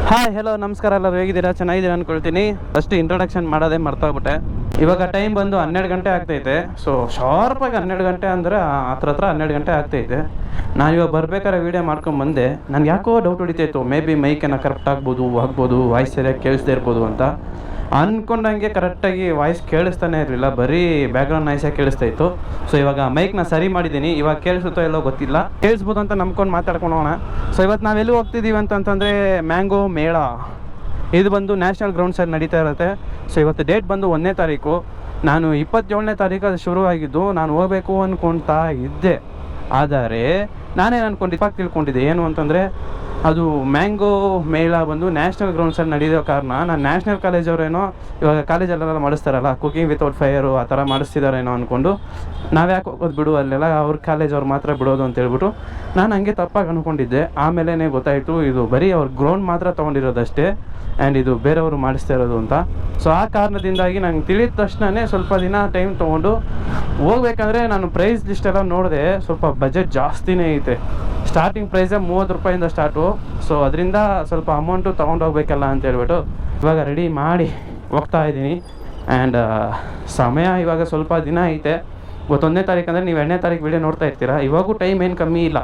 Hi hello ನಮಸ್ಕಾರ, ಎಲ್ಲರೂ ಹೇಗಿದ್ದೀರಾ? ಚೆನ್ನಾಗಿದ್ದೀರಾ ಅಂದ್ಕೊಳ್ತೀನಿ. ಫಸ್ಟ್ ಇಂಟ್ರೊಡಕ್ಷನ್ ಮಾಡೋದೇ ಮರ್ತೋಗ್ಬಿಟ್ಟೆ. ಇವಾಗ ಟೈಮ್ ಬಂದು 12 ಗಂಟೆ ಆಗ್ತೈತೆ. ಸೊ ಶಾರ್ಪಾಗಿ 12 ಗಂಟೆ ಅಂದರೆ ಹತ್ರ 12 ಗಂಟೆ ಆಗ್ತೈತೆ. ನಾನು ಇವಾಗ ಬರ್ಬೇಕಾದ್ರೆ ವೀಡಿಯೋ ಮಾಡ್ಕೊಂಡು ಬಂದೆ. ನನಗೆ ಯಾಕೋ ಡೌಟ್ ಹೊಡಿತಾಯಿತ್ತು, ಮೇ ಬಿ ಮೈಕನ್ನು ಕರೆಕ್ಟ್ ಆಗ್ಬೋದು, ವಾಯ್ಸ್ ಸರಿಯಾಗಿ ಕೇಳಿಸ್ದೇ ಇರ್ಬೋದು ಅಂತ ಅಂದ್ಕೊಂಡಂಗೆ. ಕರೆಕ್ಟಾಗಿ ವಾಯ್ಸ್ ಕೇಳಿಸ್ತಾನೆ ಇರಲಿಲ್ಲ, ಬರೀ ಬ್ಯಾಕ್ಗ್ರೌಂಡ್ ನಾಯ್ಸೇ ಕೇಳಿಸ್ತಾ ಇತ್ತು. ಸೊ ಇವಾಗ ಮೈಕ್ನ ಸರಿ ಮಾಡಿದ್ದೀನಿ. ಇವಾಗ ಕೇಳಿಸುತ್ತೋ ಎಲ್ಲೋ ಗೊತ್ತಿಲ್ಲ, ಕೇಳಿಸ್ಬೋದು ಅಂತ ನಂಬ್ಕೊಂಡು ಮಾತಾಡ್ಕೊಂಡು ಹೋಗೋಣ. ಸೊ ಇವತ್ತು ನಾವೆಲ್ಲೂ ಹೋಗ್ತಿದ್ದೀವಿ ಅಂತಂತಂದರೆ ಮ್ಯಾಂಗೋ ಮೇಳ. ಇದು ಬಂದು ನ್ಯಾಷನಲ್ ಗ್ರೌಂಡ್ಸಲ್ಲಿ ನಡೀತಾ ಇರುತ್ತೆ. ಸೊ ಇವತ್ತು ಡೇಟ್ ಬಂದು 1ನೇ ತಾರೀಕು. ನಾನು 27ನೇ ತಾರೀಕು ಅದು ಶುರುವಾಗಿದ್ದು. ನಾನು ಹೋಗಬೇಕು ಅಂದ್ಕೊಳ್ತಾ ಇದ್ದೆ, ಆದರೆ ನಾನೇನು ಅಂದ್ಕೊಂಡಿದ್ದೆ ತಿಳ್ಕೊಂಡಿದ್ದೆ ಏನು ಅಂತಂದರೆ, ಅದು ಮ್ಯಾಂಗೋ ಮೇಳ ಬಂದು ನ್ಯಾಷನಲ್ ಗ್ರೌಂಡ್ಸಲ್ಲಿ ನಡೆಯೋ ಕಾರಣ ನಾನು ನ್ಯಾಷನಲ್ ಕಾಲೇಜವ್ರೇನೋ ಇವಾಗ ಕಾಲೇಜಲ್ಲೆಲ್ಲ ಮಾಡಿಸ್ತಾರಲ್ಲ, ಕುಕಿಂಗ್ ವಿತೌಟ್ ಫೈರು ಆ ಥರ ಮಾಡಿಸ್ತಿದ್ದಾರೇನೋ ಅಂದ್ಕೊಂಡು ನಾವು ಯಾಕೆ ಹೋಗೋದು ಬಿಡು, ಅಲ್ಲೆಲ್ಲ ಅವ್ರ ಕಾಲೇಜವ್ರು ಮಾತ್ರ ಬಿಡೋದು ಅಂತೇಳ್ಬಿಟ್ಟು ನಾನು ಹಂಗೆ ತಪ್ಪಾಗಿ ಅಂದ್ಕೊಂಡಿದ್ದೆ. ಆಮೇಲೆ ಗೊತ್ತಾಯಿತು ಇದು ಬರೀ ಅವ್ರ ಗ್ರೌಂಡ್ ಮಾತ್ರ ತೊಗೊಂಡಿರೋದಷ್ಟೇ, ಆ್ಯಂಡ್ ಇದು ಬೇರೆಯವರು ಮಾಡಿಸ್ತಾ ಇರೋದು ಅಂತ. ಸೊ ಆ ಕಾರಣದಿಂದಾಗಿ ನಂಗೆ ತಿಳಿದ ತಕ್ಷಣವೇ ಸ್ವಲ್ಪ ದಿನ ಟೈಮ್ ತೊಗೊಂಡು ಹೋಗ್ಬೇಕಂದ್ರೆ ನಾನು ಪ್ರೈಸ್ ಲಿಸ್ಟೆಲ್ಲ ನೋಡಿದೆ. ಸ್ವಲ್ಪ ಬಜೆಟ್ ಜಾಸ್ತಿನೇ ಐತೆ. ಸ್ಟಾರ್ಟಿಂಗ್ ಪ್ರೈಸೇ 30 ರೂಪಾಯಿಂದ ಸ್ಟಾರ್ಟು. ಸೊ ಅದರಿಂದ ಸ್ವಲ್ಪ ಅಮೌಂಟು ತೊಗೊಂಡೋಗ್ಬೇಕಲ್ಲ ಅಂತ ಹೇಳ್ಬಿಟ್ಟು ಇವಾಗ ರೆಡಿ ಮಾಡಿ ಹೋಗ್ತಾ ಇದ್ದೀನಿ. ಆ್ಯಂಡ್ ಸಮಯ ಇವಾಗ ಸ್ವಲ್ಪ ದಿನ ಐತೆ. ಇವತ್ತು 1ನೇ ತಾರೀಕು ಅಂದರೆ ನೀವು 2ನೇ ತಾರೀಕು ವೀಡಿಯೋ ನೋಡ್ತಾ ಇರ್ತೀರಾ. ಇವಾಗೂ ಟೈಮ್ ಏನು ಕಮ್ಮಿ ಇಲ್ಲ.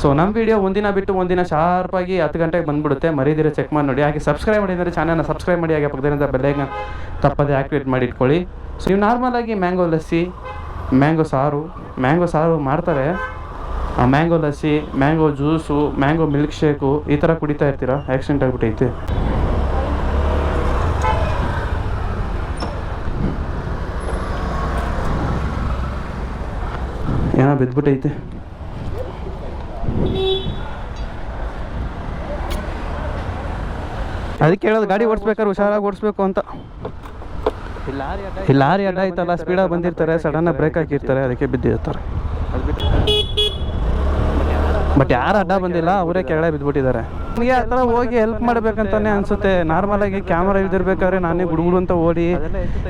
ಸೊ ನಮ್ಮ ವೀಡಿಯೋ ಒಂದಿನ ಬಿಟ್ಟು ಒಂದಿನ ಶಾರ್ಪಾಗಿ 10 ಗಂಟೆಗೆ ಬಂದುಬಿಡುತ್ತೆ. ಮರೀದಿರ ಚೆಕ್ ಮಾಡಿ ನೋಡಿ. ಹಾಗೆ ಸಬ್ಸ್ಕ್ರೈಬ್ ಮಾಡಿದರೆ ಚಾನಲ್ನ ಸಬ್ಸ್ಕ್ರೈಬ್ ಮಾಡಿ, ಹಾಗೆ ಪಕ್ಕದಿಂದ ಬೆಲ್ಲೈಕನ್ ತಪ್ಪದೆ ಆ್ಯಕ್ಟಿವೇಟ್ ಮಾಡಿ ಇಟ್ಕೊಳ್ಳಿ. ಸೊ ನೀವು ನಾರ್ಮಲಾಗಿ ಮ್ಯಾಂಗೋ ಲಸ್ಸಿ, ಮ್ಯಾಂಗೋ ಸಾರು ಮಾಡ್ತಾರೆ. Mango lassi, mango juice, mango milk shake ಈ ಥರ ಕುಡಿತಾ ಇರ್ತೀರಾ. ಆ್ಯಕ್ಸಿಡೆಂಟ್ ಆಗಿಬಿಟ್ಟೈತೆ. ಏನೋ ಬಿದ್ದುಬಿಟ್ಟೈತೆ. ಅದಕ್ಕೆ ಹೇಳೋದು ಗಾಡಿ ಓಡಿಸ್ಬೇಕಾದ್ರೆ ಹುಷಾರಾಗಿ ಓಡಿಸ್ಬೇಕು ಅಂತ. ಈ ಲಾರಿ ಅಡ್ಡ ಐತಲ್ಲ, ಸ್ಪೀಡಾಗಿ ಬಂದಿರ್ತಾರೆ, ಸಡನ್ನಾಗಿ ಬ್ರೇಕ್ ಹಾಕಿರ್ತಾರೆ, ಅದಕ್ಕೆ ಬಿದ್ದಿರ್ತಾರೆ. ಬಟ್ ಯಾರು ಅಡ್ಡ ಬಂದಿಲ್ಲ, ಅವರೇ ಕೆಳಗೆ ಬಿದ್ದುಬಿಟ್ಟಿದ್ದಾರೆ. ನನಗೆ ಆ ಥರ ಹೋಗಿ ಹೆಲ್ಪ್ ಮಾಡಬೇಕಂತಾನೆ ಅನಿಸುತ್ತೆ. ನಾರ್ಮಲಾಗಿ ಕ್ಯಾಮ್ರಾ ಇಲ್ದಿರ್ಬೇಕಾದ್ರೆ ನಾನೇ ಗುಡುಗುಡು ಅಂತ ಓಡಿ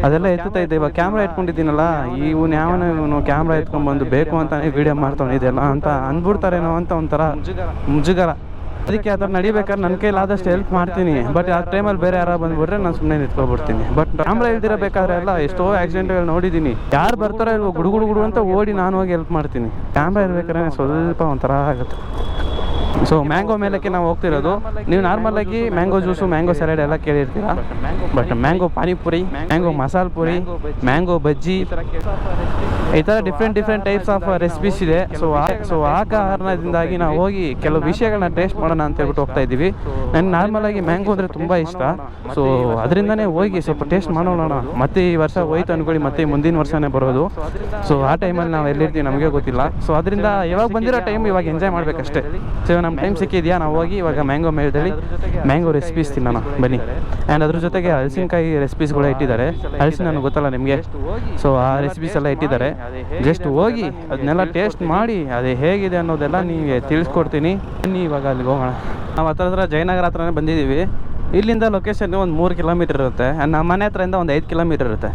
ಅದೆಲ್ಲ ಎತ್ತುತ್ತಾ ಇದ್ದೆ. ಇವಾಗ ಕ್ಯಾಮ್ರಾ ಇಟ್ಕೊಂಡಿದ್ದೀನಲ್ಲ, ಇವನು ಕ್ಯಾಮ್ರಾ ಎತ್ಕೊಂಡ್ಬಂದು ಬೇಕು ಅಂತಾನೆ ವೀಡಿಯೋ ಮಾಡ್ತಾನಿದೆಯಲ್ಲ ಅಂತ ಅಂದ್ಬಿಡ್ತಾರೇನೋ ಅಂತ ಒಂಥರ ಮುಜುಗರ. ಅದಕ್ಕೆ ಆ ಥರ ನಡಿಬೇಕಾದ್ರೆ ನನ್ನ ಕೈಲಾದಷ್ಟು ಹೆಲ್ಪ್ ಮಾಡ್ತೀನಿ. ಬಟ್ ಆ ಟೈಮಲ್ಲಿ ಬೇರೆ ಯಾರು ಬಂದುಬಿಟ್ರೆ ನಾನು ಸುಮ್ಮನೆ ನಿಂತ್ಕೊಬಿಡ್ತೀನಿ. ಬಟ್ ಕ್ಯಾಮ್ರಾ ಇಲ್ದಿರಬೇಕಾದ್ರೆ ಎಲ್ಲ ಎಷ್ಟೋ ಆಕ್ಸಿಡೆಂಟ್ಗಳು ನೋಡಿದ್ದೀನಿ. ಯಾರು ಬರ್ತಾರೋ ಇಲ್ವೋ ಗುಡುಗುಡು ಅಂತ ಓಡಿ ನಾನು ಹೋಗಿ ಹೆಲ್ಪ್ ಮಾಡ್ತೀನಿ. ಕ್ಯಾಮ್ರಾ ಇರ್ಬೇಕಾದ್ರೆ ಸ್ವಲ್ಪ ಒಂಥರ ಆಗುತ್ತೆ. ಸೊ ಮ್ಯಾಂಗೋ ಮೇಲಕ್ಕೆ ನಾವು ಹೋಗ್ತಿರೋದು. ನೀವು ನಾರ್ಮಲಾಗಿ ಮ್ಯಾಂಗೋ ಜ್ಯೂಸು, ಮ್ಯಾಂಗೋ ಸಲಾಡ್ ಎಲ್ಲ ಕೇಳಿರ್ತೀರಾ. But mango panipuri, mango masala puri, mango bajji ಈ ಥರ ಡಿಫ್ರೆಂಟ್ ಟೈಪ್ಸ್ ಆಫ್ ರೆಸಿಪೀಸ್ ಇದೆ. ಸೊ ಆ ಕಾರಣದಿಂದಾಗಿ ನಾವು ಹೋಗಿ ಕೆಲವು ವಿಷಯಗಳನ್ನ ಟೇಸ್ಟ್ ಮಾಡೋಣ ಅಂತ ಹೇಳ್ಬಿಟ್ಟು ಹೋಗ್ತಾ ಇದ್ದೀವಿ. ನನಗೆ ನಾರ್ಮಲಾಗಿ ಮ್ಯಾಂಗೋ ಅಂದರೆ ತುಂಬ ಇಷ್ಟ. ಸೊ ಅದರಿಂದನೇ ಹೋಗಿ ಸ್ವಲ್ಪ ಟೇಸ್ಟ್ ಮಾಡೋಣ. ಮತ್ತೆ ಈ ವರ್ಷ ಹೋಯ್ತು ಅಂದ್ಕೊಳ್ಳಿ, ಮತ್ತೆ ಮುಂದಿನ ವರ್ಷನೇ ಬರೋದು. ಸೊ ಆ ಟೈಮಲ್ಲಿ ನಾವು ಎಲ್ಲಿರ್ತೀವಿ ನಮಗೆ ಗೊತ್ತಿಲ್ಲ. ಸೊ ಅದರಿಂದ ಯಾವಾಗ ಬಂದಿರೋ ಟೈಮ್ ಇವಾಗ ಎಂಜಾಯ್ ಮಾಡಬೇಕಷ್ಟೇ. ಸೊ ನಮ್ಮ ಟೈಮ್ ಸಿಕ್ಕಿದೆಯಾ, ನಾವು ಹೋಗಿ ಇವಾಗ ಮ್ಯಾಂಗೋ ಮೇಳದಲ್ಲಿ ಮ್ಯಾಂಗೋ ರೆಸಿಪೀಸ್ ತಿನ್ನೋಣ ಬನ್ನಿ. ಆ್ಯಂಡ್ ಅದ್ರ ಜೊತೆಗೆ ಹಲಸಿನಕಾಯಿ ರೆಸಿಪೀಸ್ಗಳು ಇಟ್ಟಿದ್ದಾರೆ. ಹಲಸಿನ ನನಗೆ ಗೊತ್ತಲ್ಲ ನಿಮಗೆ. ಸೊ ಆ ರೆಸಿಪೀಸ್ ಎಲ್ಲ ಇಟ್ಟಿದ್ದಾರೆ. ಜಸ್ಟ್ ಹೋಗಿ ಅದನ್ನೆಲ್ಲ ಟೇಸ್ಟ್ ಮಾಡಿ ಅದು ಹೇಗಿದೆ ಅನ್ನೋದೆಲ್ಲ ನಿಮಗೆ ತಿಳಿಸ್ಕೊಡ್ತೀನಿ. ಬನ್ನಿ ಇವಾಗ ಅಲ್ಲಿಗೆ ಹೋಗೋಣ. ನಾವು ಹತ್ರ ಜಯನಗರ ಹತ್ರನೇ ಬಂದಿದ್ದೀವಿ. ಇಲ್ಲಿಂದ ಲೊಕೇಶನ್ ಒಂದು 3 ಕಿಲೋಮೀಟರ್ ಇರುತ್ತೆ. ನಮ್ಮ ಮನೆ ಹತ್ರದಿಂದ ಒಂದು 5 ಕಿಲೋಮೀಟರ್ ಇರುತ್ತೆ.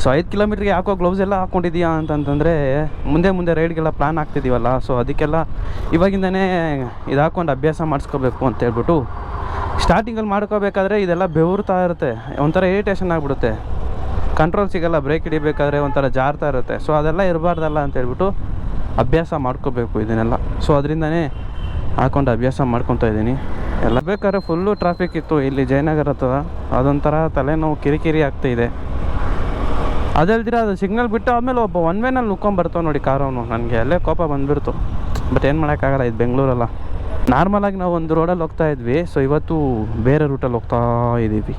ಸೊ 5 ಕಿಲೋಮೀಟ್ರಿಗೆ ಯಾಕೋ ಗ್ಲೌಸ್ ಎಲ್ಲ ಹಾಕ್ಕೊಂಡಿದ್ದೀಯಾ ಅಂತಂತಂದರೆ ಮುಂದೆ ರೈಡ್ಗೆಲ್ಲ ಪ್ಲ್ಯಾನ್ ಆಗ್ತಿದ್ದೀವಲ್ಲ. ಸೊ ಅದಕ್ಕೆಲ್ಲ ಇವಾಗಿಂದನೇ ಇದು ಹಾಕ್ಕೊಂಡು ಅಭ್ಯಾಸ ಮಾಡಿಸ್ಕೋಬೇಕು ಅಂತೇಳ್ಬಿಟ್ಟು ಸ್ಟಾರ್ಟಿಂಗಲ್ಲಿ ಮಾಡ್ಕೋಬೇಕಾದ್ರೆ ಇದೆಲ್ಲ ಬೆವರ್ತಾ ಇರುತ್ತೆ. ಒಂಥರ ಇರಿಟೇಷನ್ ಆಗಿಬಿಡುತ್ತೆ, ಕಂಟ್ರೋಲ್ ಸಿಗೋಲ್ಲ. ಬ್ರೇಕ್ ಹಿಡಿಬೇಕಾದ್ರೆ ಒಂಥರ ಜಾರ್ತಾ ಇರುತ್ತೆ. ಸೊ ಅದೆಲ್ಲ ಇರಬಾರ್ದಲ್ಲ ಅಂತೇಳ್ಬಿಟ್ಟು ಅಭ್ಯಾಸ ಮಾಡ್ಕೋಬೇಕು ಇದನ್ನೆಲ್ಲ. ಸೊ ಅದರಿಂದನೇ ಹಾಕ್ಕೊಂಡು ಅಭ್ಯಾಸ ಮಾಡ್ಕೊತಾ ಇದ್ದೀನಿ. ಎಲ್ಲ ಬೇಕಾದ್ರೆ ಫುಲ್ಲು ಟ್ರಾಫಿಕ್ ಇತ್ತು ಇಲ್ಲಿ ಜಯನಗರ ಹತ್ರ. ಅದೊಂಥರ ತಲೆನೋವು ಕಿರಿಕಿರಿ ಆಗ್ತಾಯಿದೆ. ಅದಲ್ದಿರ ಅದು ಸಿಗ್ನಲ್ ಬಿಟ್ಟು ಆದಮೇಲೆ ಒಬ್ಬ ಒನ್ ವೇನಲ್ಲಿ ನುಕ್ಕೊಂಬರ್ತಾವೆ ನೋಡಿ ಕಾರವನು. ನನಗೆ ಅಲ್ಲೇ ಕೋಪ ಬಂದುಬಿಡ್ತು. ಬಟ್ ಏನು ಮಾಡೋಕ್ಕಾಗಲ್ಲ, ಇದು ಬೆಂಗಳೂರಲ್ಲ. ನಾರ್ಮಲಾಗಿ ನಾವು ಒಂದು ರೋಡಲ್ಲಿ ಹೋಗ್ತಾ ಇದ್ವಿ. ಸೊ ಇವತ್ತು ಬೇರೆ ರೂಟಲ್ಲಿ ಹೋಗ್ತಾ ಇದ್ದೀವಿ.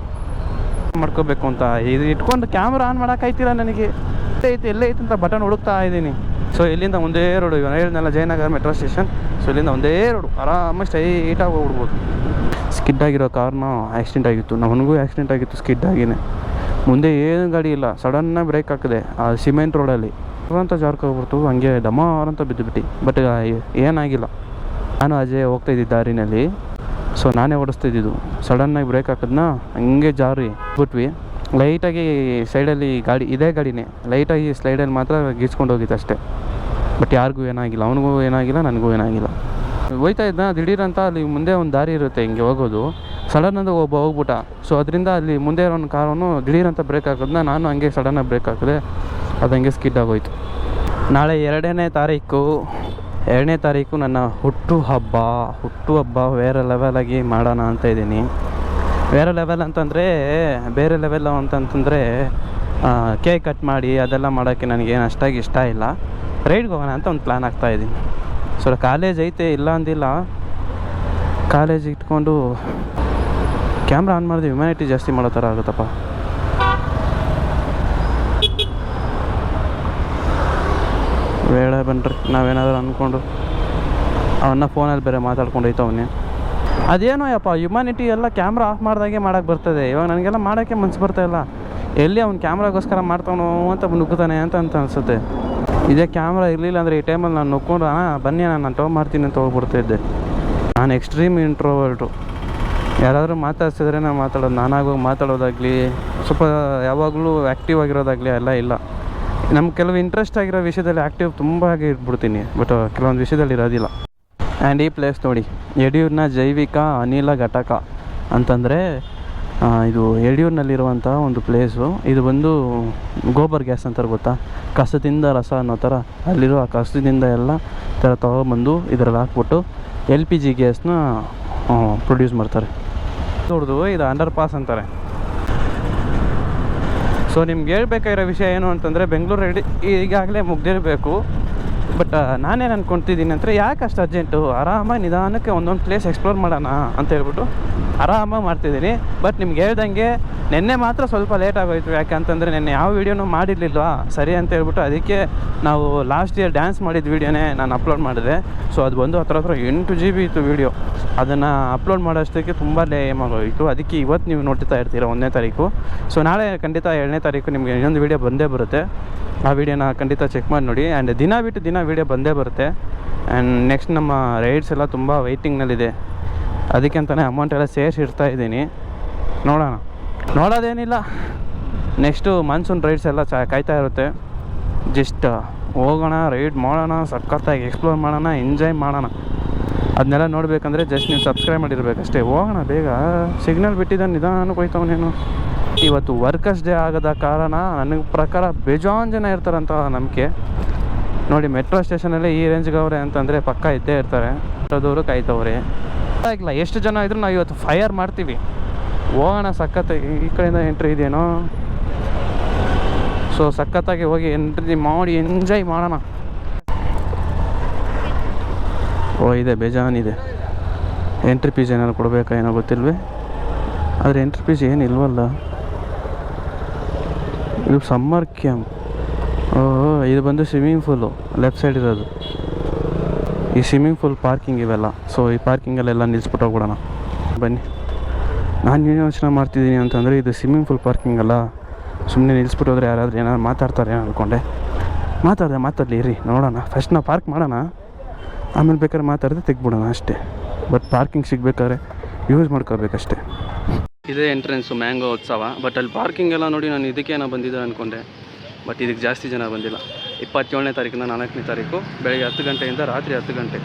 ಮಾಡ್ಕೋಬೇಕು ಅಂತ ಇದು ಇಟ್ಕೊಂಡು ಕ್ಯಾಮ್ರಾ ಆನ್ ಮಾಡೋಕ್ಕಾಯ್ತಿಲ್ಲ ನನಗೆ. ಎಲ್ಲೇ ಐತೆ ಅಂತ ಬಟನ್ ಹುಡುಕ್ತಾ ಇದ್ದೀನಿ. ಸೊ ಇಲ್ಲಿಂದ ಒಂದೇ ರೋಡು, ಇವಾಗ ಹೇಳಿದ್ನಲ್ಲ ಜಯನಗರ ಮೆಟ್ರೋ ಸ್ಟೇಷನ್. ಸೊ ಇಲ್ಲಿಂದ ಒಂದೇ ರೋಡು, ಆರಾಮಾಗಿ ಸ್ಟ್ರೈಟಾಗಿ ಹೋಗ್ಬಿಡ್ಬೋದು. ಸ್ಕಿಡ್ ಆಗಿರೋ ಕಾರ್ನ ಆಕ್ಸಿಡೆಂಟ್ ಆಗಿತ್ತು. ನನಗೂ ಆಕ್ಸಿಡೆಂಟ್ ಆಗಿತ್ತು ಸ್ಕಿಡ್ ಆಗಿನೇ. ಮುಂದೆ ಏನು ಗಾಡಿ ಇಲ್ಲ, ಸಡನ್ನಾಗಿ ಬ್ರೇಕ್ ಹಾಕಿದೆ ಆ ಸಿಮೆಂಟ್ ರೋಡಲ್ಲಿ ಅಂತ ಜಾರ್ಕೋಗ್ಬಿಡ್ತು. ಹಂಗೆ ಡಮಾರ್ ಅಂತ ಬಿದ್ದುಬಿಟ್ಟು. ಬಟ್ ಏನಾಗಿಲ್ಲ. ನಾನು ಅಜಯ್ ಹೋಗ್ತಾಯಿದ್ದಿದ್ದು ದಾರಿನಲ್ಲಿ. ಸೊ ನಾನೇ ಓಡಿಸ್ತಿದ್ದು. ಸಡನ್ನಾಗಿ ಬ್ರೇಕ್ ಹಾಕಿದ್ನ ಹಂಗೆ ಜಾರಿ ಬಿಟ್ವಿ. ಲೈಟಾಗಿ ಸೈಡಲ್ಲಿ ಗಾಡಿ, ಇದೇ ಗಾಡಿನೇ ಲೈಟಾಗಿ ಸ್ಲೈಡಲ್ಲಿ ಮಾತ್ರ ಗೀಚ್ಕೊಂಡು ಹೋಗಿತ್ತು ಅಷ್ಟೇ. ಬಟ್ ಯಾರಿಗೂ ಏನಾಗಿಲ್ಲ, ಅವನಿಗೂ ಏನಾಗಿಲ್ಲ, ನನಗೂ ಏನಾಗಿಲ್ಲ. ಹೋಯ್ತಾ ಇದ್ದ ದಿಢೀರಂತ ಅಲ್ಲಿ ಮುಂದೆ ಒಂದು ದಾರಿ ಇರುತ್ತೆ ಹಿಂಗೆ ಹೋಗೋದು. ಸಡನ್ ಅಂತ ಹೋಗ್ಬಿಟ್ಟ. ಸೊ ಅದರಿಂದ ಅಲ್ಲಿ ಮುಂದೆ ಇರೋ ಒಂದು ಕಾರನ್ನು ದಿಢೀರಂತ ಬ್ರೇಕ್ ಹಾಕಿದ್ನ, ನಾನು ಹಂಗೆ ಸಡನ್ನಾಗಿ ಬ್ರೇಕ್ ಹಾಕಿದೆ, ಅದು ಹಂಗೆ ಸ್ಕಿಡ್ ಆಗೋಯ್ತು. ನಾಳೆ 2ನೇ ತಾರೀಕು ನನ್ನ ಹುಟ್ಟುಹಬ್ಬ ಬೇರೆ ಲೆವೆಲಾಗಿ ಮಾಡೋಣ ಅಂತ ಇದ್ದೀನಿ. ಬೇರೆ ಲೆವೆಲ್ ಅಂತಂದರೆ ಬೇರೆ ಲೆವೆಲ್ ಅಂತಂತಂದರೆ ಕೇಕ್ ಕಟ್ ಮಾಡಿ ಅದೆಲ್ಲ ಮಾಡೋಕ್ಕೆ ನನಗೇನು ಅಷ್ಟಾಗಿ ಇಷ್ಟ ಇಲ್ಲ. ರೈಡ್ಗೆ ಹೋಗೋಣ ಅಂತ ಒಂದು ಪ್ಲ್ಯಾನ್ ಆಗ್ತಾಯಿದ್ದೀನಿ. ಸೊ ಕಾಲೇಜ್ ಐತೆ, ಇಲ್ಲ ಅಂದಿಲ್ಲ. ಕಾಲೇಜ್ ಇಟ್ಕೊಂಡು ಕ್ಯಾಮ್ರಾ ಆನ್ ಮಾಡಿದ್ರೆ ಹ್ಯುಮ್ಯಾನಿಟಿ ಜಾಸ್ತಿ ಮಾಡೋ ಥರ ಆಗುತ್ತಪ್ಪ. ವೇಳೆ ಬನ್ರಿ, ನಾವೇನಾದರೂ ಅಂದ್ಕೊಂಡು ಅವನ್ನ ಫೋನಲ್ಲಿ ಬೇರೆ ಮಾತಾಡ್ಕೊಂಡು ಹೋಯ್ತವನ್ನೇ. ಅದೇನೋ ಯಪ್ಪ ಹ್ಯುಮ್ಯಾನಿಟಿ ಎಲ್ಲ ಕ್ಯಾಮ್ರಾ ಆಫ್ ಮಾಡ್ದಾಗೆ ಮಾಡೋಕ್ಕೆ ಬರ್ತದೆ. ಇವಾಗ ನನಗೆಲ್ಲ ಮಾಡೋಕ್ಕೆ ಮನ್ಸು ಬರ್ತಾಯಿಲ್ಲ. ಎಲ್ಲಿ ಅವ್ನು ಕ್ಯಾಮ್ರಾಗೋಸ್ಕರ ಮಾಡ್ತಾವನು ಅಂತ ನುಗ್ಗುತ್ತಾನೆ ಅಂತ ಅನಿಸುತ್ತೆ. ಇದೇ ಕ್ಯಾಮ್ರಾ ಇರಲಿಲ್ಲ ಅಂದರೆ ಈ ಟೈಮಲ್ಲಿ ನಾನು ನುಗ್ಕೊಂಡು ಬನ್ನಿ ನಾನು ತೊಗೊಂಬರ್ತೀನಿ ಅಂತ ಹೋಗ್ಬಿಡ್ತಾಯಿದ್ದೆ. ನಾನು ಎಕ್ಸ್ಟ್ರೀಮ್ ಇಂಟ್ರೋವರ್ಟು. ಯಾರಾದರೂ ಮಾತಾಡ್ಸಿದ್ರೆ ನಾನು ಮಾತಾಡೋದು, ನಾನಾಗೋಗಿ ಮಾತಾಡೋದಾಗಲಿ, ಸ್ವಲ್ಪ ಯಾವಾಗಲೂ ಆ್ಯಕ್ಟಿವ್ ಆಗಿರೋದಾಗಲಿ ಎಲ್ಲ ಇಲ್ಲ. ನಮ್ಗೆ ಕೆಲವು ಇಂಟ್ರೆಸ್ಟ್ ಆಗಿರೋ ವಿಷಯದಲ್ಲಿ ಆ್ಯಕ್ಟಿವ್ ತುಂಬ ಆಗಿ ಇಟ್ಬಿಡ್ತೀನಿ, ಬಟ್ ಕೆಲವೊಂದು ವಿಷಯದಲ್ಲಿ ಇರೋದಿಲ್ಲ. ಆ್ಯಂಡ್ ಈ ಪ್ಲೇಸ್ ನೋಡಿ, ಯಡಿಯೂರಿನ ಜೈವಿಕ ಅನಿಲ ಘಟಕ ಅಂತಂದರೆ ಇದು ಯಡಿಯೂರಿನಲ್ಲಿರುವಂಥ ಒಂದು ಪ್ಲೇಸು. ಇದು ಬಂದು ಗೋಬರ್ ಗ್ಯಾಸ್ ಅಂತಾರೆ ಗೊತ್ತಾ, ಕಸದಿಂದ ರಸ ಅನ್ನೋ ಥರ. ಅಲ್ಲಿರೋ ಆ ಕಸದಿಂದ ಎಲ್ಲ ಥರ ತೊಗೊಬಂದು ಇದರಲ್ಲಿ ಹಾಕ್ಬಿಟ್ಟು LPG ಗ್ಯಾಸ್ನ ಪ್ರೊಡ್ಯೂಸ್ ಮಾಡ್ತಾರೆ. ನೋಡ್ದು ಇದು ಅಂಡರ್ ಪಾಸ್ ಅಂತಾರೆ. ಸೊ ನಿಮ್ಗೆ ಹೇಳ್ಬೇಕಾಗಿರೋ ವಿಷಯ ಏನು ಅಂತಂದರೆ, ಬೆಂಗಳೂರು ಈಗಾಗಲೇ ಮುಗ್ದಿರಬೇಕು. ಬಟ್ ನಾನೇನು ಅಂದ್ಕೊಳ್ತಿದ್ದೀನಿ ಅಂದರೆ, ಯಾಕೆ ಅಷ್ಟು ಅರ್ಜೆಂಟು, ಆರಾಮಾಗಿ ನಿಧಾನಕ್ಕೆ ಒಂದೊಂದು ಪ್ಲೇಸ್ ಎಕ್ಸ್ಪ್ಲೋರ್ ಮಾಡೋಣ ಅಂತ ಹೇಳ್ಬಿಟ್ಟು ಆರಾಮಾಗಿ ಮಾಡ್ತಿದ್ದೀನಿ. ಬಟ್ ನಿಮ್ಗೆ ಹೇಳ್ದಂಗೆ ನಿನ್ನೆ ಮಾತ್ರ ಸ್ವಲ್ಪ ಲೇಟ್ ಆಗೋಯ್ತು. ಯಾಕಂತಂದರೆ ನಿನ್ನೆ ಯಾವ ವೀಡಿಯೋನೂ ಮಾಡಿರಲಿಲ್ವಾ ಸರಿ ಅಂತ ಹೇಳ್ಬಿಟ್ಟು, ಅದಕ್ಕೆ ನಾವು ಲಾಸ್ಟ್ ಇಯರ್ ಡ್ಯಾನ್ಸ್ ಮಾಡಿದ ವೀಡಿಯೋನೇ ನಾನು ಅಪ್ಲೋಡ್ ಮಾಡಿದೆ. ಸೊ ಅದು ಬಂದು ಹತ್ರ 8 GB ಇತ್ತು ವೀಡಿಯೋ. ಅದನ್ನು ಅಪ್ಲೋಡ್ ಮಾಡೋಷ್ಟಕ್ಕೆ ತುಂಬ ಲೇಮ್ ಆಗೋಯಿತು. ಅದಕ್ಕೆ ಇವತ್ತು ನೀವು ನೋಡ್ತಾ ಇರ್ತೀರ 1ನೇ ತಾರೀಕು. ಸೊ ನಾಳೆ ಖಂಡಿತ 2ನೇ ತಾರೀಕು ನಿಮಗೆ ಇನ್ನೊಂದು ವೀಡಿಯೋ ಬಂದೇ ಬರುತ್ತೆ. ಆ ವೀಡಿಯೋನ ಖಂಡಿತ ಚೆಕ್ ಮಾಡಿ ನೋಡಿ. ಆ್ಯಂಡ್ ದಿನ ಬಿಟ್ಟು ದಿನ ವೀಡಿಯೋ ಬಂದೇ ಬರುತ್ತೆ. ಆ್ಯಂಡ್ ನೆಕ್ಸ್ಟ್ ನಮ್ಮ ರೈಡ್ಸ್ ಎಲ್ಲ ತುಂಬ ವೆಯ್ಟಿಂಗ್ನಲ್ಲಿದೆ. ಅದಕ್ಕೆ ಅಂತಲೇ ಅಮೌಂಟ್ ಎಲ್ಲ ಸೇರಿಸಿ ಇಡ್ತಾಯಿದ್ದೀನಿ. ನೋಡೋದೇನಿಲ್ಲ, ನೆಕ್ಸ್ಟು ಮಾನ್ಸೂನ್ ರೈಡ್ಸ್ ಎಲ್ಲ ಕಾಯ್ತಾ ಇರುತ್ತೆ. ಜಸ್ಟ್ ಹೋಗೋಣ, ರೈಡ್ ಮಾಡೋಣ, ಸಖತ್ತಾಗಿ ಎಕ್ಸ್ಪ್ಲೋರ್ ಮಾಡೋಣ, ಎಂಜಾಯ್ ಮಾಡೋಣ. ಅದನ್ನೆಲ್ಲ ನೋಡಬೇಕಂದ್ರೆ ಜಸ್ಟ್ ನೀವು ಸಬ್ಸ್ಕ್ರೈಬ್ ಮಾಡಿರ್ಬೇಕಷ್ಟೇ. ಹೋಗೋಣ ಬೇಗ, ಸಿಗ್ನಲ್ ಬಿಟ್ಟಿದ್ದಾನೆ, ನಿಧಾನಕ್ಕೆ ಹೋಯ್ತವನೇನು. ಇವತ್ತು ವರ್ಕರ್ಸ್ ಡೇ ಆಗದ ಕಾರಣ ನನಗೆ ಪ್ರಕಾರ ಬೇಜಾನ್ ಜನ ಇರ್ತಾರಂತ ನಂಬಿಕೆ. ನೋಡಿ ಮೆಟ್ರೋ ಸ್ಟೇಷನಲ್ಲಿ ಈ ರೇಂಜ್ಗೆ ಅವರೇ ಅಂತಂದರೆ ಪಕ್ಕ ಇದ್ದೇ ಇರ್ತಾರೆ. ಮೆಟ್ರೋದವರು ಕಾಯ್ತವ್ರೆ. ಆಗಿಲ್ಲ ಎಷ್ಟು ಜನ ಇದ್ರೂ ನಾವು ಇವತ್ತು ಫೈರ್ ಮಾಡ್ತೀವಿ. ಹೋಗೋಣ ಸಖತ್ತಾಗಿ. ಈ ಕಡೆಯಿಂದ ಎಂಟ್ರಿ ಇದೆಯೇನೋ. ಸೊ ಸಖತ್ತಾಗಿ ಹೋಗಿ ಎಂಟ್ರಿ ಮಾಡಿ ಎಂಜಾಯ್ ಮಾಡೋಣ. ಇದೆ ಬೇಜಾನಿದೆ. ಎಂಟ್ರಿ ಫೀಸ್ ಏನಾದ್ರು ಕೊಡಬೇಕಾ ಏನೋ ಗೊತ್ತಿಲ್ವೇ, ಆದರೆ ಎಂಟ್ರಿ ಫೀಸ್ ಏನಿಲ್ವಲ್ಲ. ಇದು ಸಮ್ಮರ್ ಕ್ಯಾಂಪ್. ಇದು ಬಂದು ಸ್ವಿಮ್ಮಿಂಗ್ ಪೂಲು ಲೆಫ್ಟ್ ಸೈಡ್ ಇರೋದು. ಈ ಸ್ವಿಮ್ಮಿಂಗ್ ಪೂಲ್ ಪಾರ್ಕಿಂಗ್ ಇವೆಲ್ಲ. ಸೊ ಈ ಪಾರ್ಕಿಂಗಲ್ಲೆಲ್ಲ ನಿಲ್ಲಿಸ್ಬಿಟ್ಟು ಹೋಗ್ಬಿಡೋಣ ಬನ್ನಿ. ನಾನು ಏನು ಯೋಚನೆ ಮಾಡ್ತಿದ್ದೀನಿ ಅಂತಂದರೆ, ಇದು ಸ್ವಿಮ್ಮಿಂಗ್ ಪೂಲ್ ಪಾರ್ಕಿಂಗ್ ಅಲ್ಲ, ಸುಮ್ಮನೆ ನಿಲ್ಲಿಸ್ಬಿಟ್ಟು ಹೋದರೆ ಯಾರಾದರೂ ಏನಾದ್ರು ಮಾತಾಡ್ತಾರೆ ಅಂದ್ಕೊಂಡೆ. ಮಾತಾಡಲಿ ಇರಿ, ನೋಡೋಣ. ಫಸ್ಟ್ ನಾವು ಪಾರ್ಕ್ ಮಾಡೋಣ, ಆಮೇಲೆ ಬೇಕಾದ್ರೆ ಮಾತಾಡಿದ್ರೆ ತೆಗ್ಬಿಡೋಣ ಅಷ್ಟೇ. ಬಟ್ ಪಾರ್ಕಿಂಗ್ ಸಿಗಬೇಕಾದ್ರೆ ಯೂಸ್ ಮಾಡ್ಕೋಬೇಕಷ್ಟೇ. ಇದೇ ಎಂಟ್ರೆನ್ಸು ಮ್ಯಾಂಗೋ ಉತ್ಸವ. ಬಟ್ ಅಲ್ಲಿ ಪಾರ್ಕಿಂಗ್ ಎಲ್ಲ ನೋಡಿ ನಾನು ಇದಕ್ಕೇನೋ ಬಂದಿದ್ದೆ ಅಂದ್ಕೊಂಡೆ. ಬಟ್ ಇದಕ್ಕೆ ಜಾಸ್ತಿ ಜನ ಬಂದಿಲ್ಲ. 27ನೇ ತಾರೀಕಿಂದ 4ನೇ ತಾರೀಕು ಬೆಳಗ್ಗೆ 10 ಗಂಟೆಯಿಂದ ರಾತ್ರಿ 10 ಗಂಟೆ.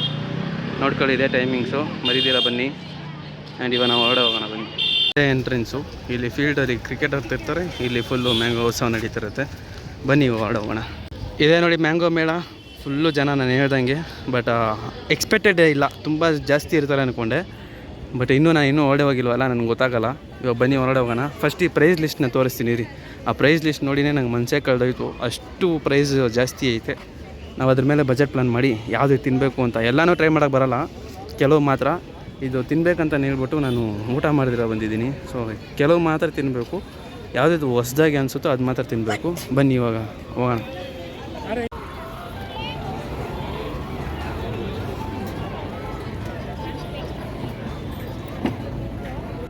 ನೋಡ್ಕೊಳ್ಳಿ, ಇದೇ ಟೈಮಿಂಗ್ಸು, ಮರಿದಿರ ಬನ್ನಿ. ಆ್ಯಂಡ್ ಇವಾಗ ನಾವು ಹೊರಡೆ ಹೋಗೋಣ ಬನ್ನಿ. ಇದೇ ಎಂಟ್ರೆನ್ಸು. ಇಲ್ಲಿ ಫೀಲ್ಡಲ್ಲಿ ಕ್ರಿಕೆಟ್ ಆಡ್ತಿರ್ತಾರೆ, ಇಲ್ಲಿ ಫುಲ್ಲು ಮ್ಯಾಂಗೋ ಉತ್ಸವ ನಡೀತಿರುತ್ತೆ. ಬನ್ನಿ ಹೊರಡೆ ಹೋಗೋಣ. ಇದೇ ನೋಡಿ ಮ್ಯಾಂಗೋ ಮೇಳ. ಫುಲ್ಲು ಜನ ನಾನು ಹೇಳ್ದಂಗೆ. ಬಟ್ ಎಕ್ಸ್ಪೆಕ್ಟೆಡ್ ಇಲ್ಲ, ತುಂಬ ಜಾಸ್ತಿ ಇರ್ತಾರೆ ಅಂದ್ಕೊಂಡೆ. ಬಟ್ ನಾನು ಹೊರಡೆ ಹೋಗಿಲ್ವಲ್ಲ, ನನಗೆ ಗೊತ್ತಾಗಲ್ಲ. ಇವಾಗ ಬನ್ನಿ ಹೊರಡೆ ಹೋಗೋಣ. ಫಸ್ಟ್ ಈ ಪ್ರೈಸ್ ಲಿಸ್ಟ್ನ ತೋರಿಸ್ತೀನಿ ರೀ. ಆ ಪ್ರೈಸ್ ಲಿಸ್ಟ್ ನೋಡಿನೇ ನಂಗೆ ಮನಸ್ಸೇ ಕಳೆದೋಯ್ತು. ಅಷ್ಟು ಪ್ರೈಸ್ ಜಾಸ್ತಿ ಐತೆ. ನಾವು ಅದ್ರ ಮೇಲೆ ಬಜೆಟ್ ಪ್ಲಾನ್ ಮಾಡಿ ಯಾವುದು ತಿನ್ನಬೇಕು ಅಂತ. ಎಲ್ಲನೂ ಟ್ರೈ ಮಾಡೋಕ್ಕೆ ಬರೋಲ್ಲ, ಕೆಲವು ಮಾತ್ರ. ಇದು ತಿನ್ನಬೇಕಂತ ಹೇಳ್ಬಿಟ್ಟು ನಾನು ಊಟ ಮಾಡಿದಿರ ಬಂದಿದ್ದೀನಿ. ಸೊ ಕೆಲವು ಮಾತ್ರ ತಿನ್ನಬೇಕು, ಯಾವುದಿದು ಹೊಸ್ದಾಗಿ ಅನಿಸುತ್ತೋ ಅದು ಮಾತ್ರ ತಿನ್ನಬೇಕು. ಬನ್ನಿ ಇವಾಗ ಹೋಗೋಣ.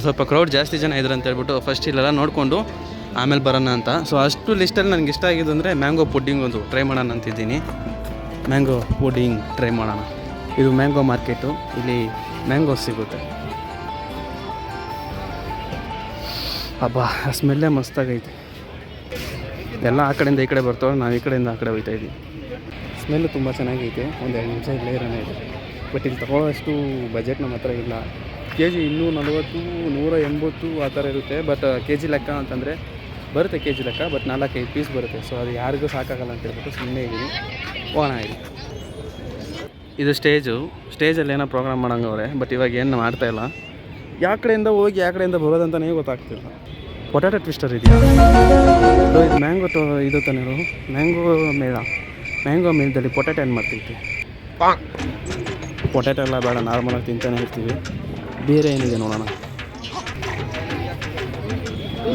ಸ್ವಲ್ಪ ಕ್ರೌಡ್ ಜಾಸ್ತಿ ಜನ ಇದ್ರು ಅಂತ ಹೇಳ್ಬಿಟ್ಟು ಫಸ್ಟ್ ಇಲ್ಲೆಲ್ಲ ನೋಡಿಕೊಂಡು ಆಮೇಲೆ ಬರೋಣ ಅಂತ. ಸೊ ಅಷ್ಟು ಲಿಸ್ಟಲ್ಲಿ ನನಗೆ ಇಷ್ಟ ಆಗಿದ್ದು ಅಂದರೆ ಮ್ಯಾಂಗೋ ಪುಡ್ಡಿಂಗ್ ಒಂದು ಟ್ರೈ ಮಾಡೋಣ ಅಂತಿದ್ದೀನಿ. ಮ್ಯಾಂಗೋ ಪುಡ್ಡಿಂಗ್ ಟ್ರೈ ಮಾಡೋಣ. ಇದು ಮ್ಯಾಂಗೋ ಮಾರ್ಕೆಟು, ಇಲ್ಲಿ ಮ್ಯಾಂಗೋ ಸಿಗುತ್ತೆ. ಅಬ್ಬಾ, ಆ ಸ್ಮೆಲ್ಲೇ ಮಸ್ತಾಗೈತೆ. ಎಲ್ಲ ಆ ಕಡೆಯಿಂದ ಈ ಕಡೆ ಬರ್ತಾವೆ, ನಾವು ಈ ಕಡೆಯಿಂದ ಆ ಕಡೆ ಹೋಗ್ತಾಯಿದ್ದೀವಿ. ಸ್ಮೆಲ್ಲು ತುಂಬ ಚೆನ್ನಾಗೈತೆ. ಒಂದು 2 ನಿಮಿಷ ಇಲ್ಲೇ ಇರೋಣ ಇದೆ. ಬಟ್ ಇಲ್ಲಿ ತೊಗೊಳ್ಳೋಷ್ಟು ಬಜೆಟ್ ನಮ್ಮ ಹತ್ರ ಇಲ್ಲ. ಕೆ ಜಿ 240 180 ಆ ಥರ ಇರುತ್ತೆ. ಬಟ್ ಕೆ ಜಿ ಲೆಕ್ಕ ಅಂತಂದರೆ ಬರುತ್ತೆ, ಕೆ ಜಿ ಲೆಕ್ಕ, ಬಟ್ 4-5 ಪೀಸ್ ಬರುತ್ತೆ. ಸೊ ಅದು ಯಾರಿಗೂ ಸಾಕಾಗಲ್ಲ ಅಂತ ಹೇಳ್ಬಿಟ್ಟು ಸುಮ್ಮನೆ ಇದ್ದೀನಿ. ಹೋಗೋಣ ಇಲ್ಲಿ. ಇದು ಸ್ಟೇಜಲ್ಲಿ ಏನೋ ಪ್ರೋಗ್ರಾಮ್ ಮಾಡೋಂಗವ್ರೆ, ಬಟ್ ಇವಾಗ ಏನು ಮಾಡ್ತಾಯಿಲ್ಲ. ಯಾವ ಕಡೆಯಿಂದ ಹೋಗಿ ಯಾವ ಕಡೆಯಿಂದ ಬರೋದಂತಲೇ ಗೊತ್ತಾಗ್ತಿಲ್ಲ. ಪೊಟ್ಯಾಟೊ ಟ್ವಿಸ್ಟರ್ ಇದೆಯಾ? ಇದು ಮ್ಯಾಂಗೋ ಇದು ತಾನೇ, ಮ್ಯಾಂಗೋ ಮೇಳದಲ್ಲಿ ಪೊಟ್ಯಾಟೊ ಏನು ಮಾಡ್ತೈತಿ? ಪೊಟ್ಯಾಟೊ ಎಲ್ಲ ಬೇಡ, ನಾರ್ಮಲಾಗಿ ತಿಂತಾನೆ ಇರ್ತೀವಿ. ಬೇರೆ ಏನಿದೆ ನೋಡೋಣ.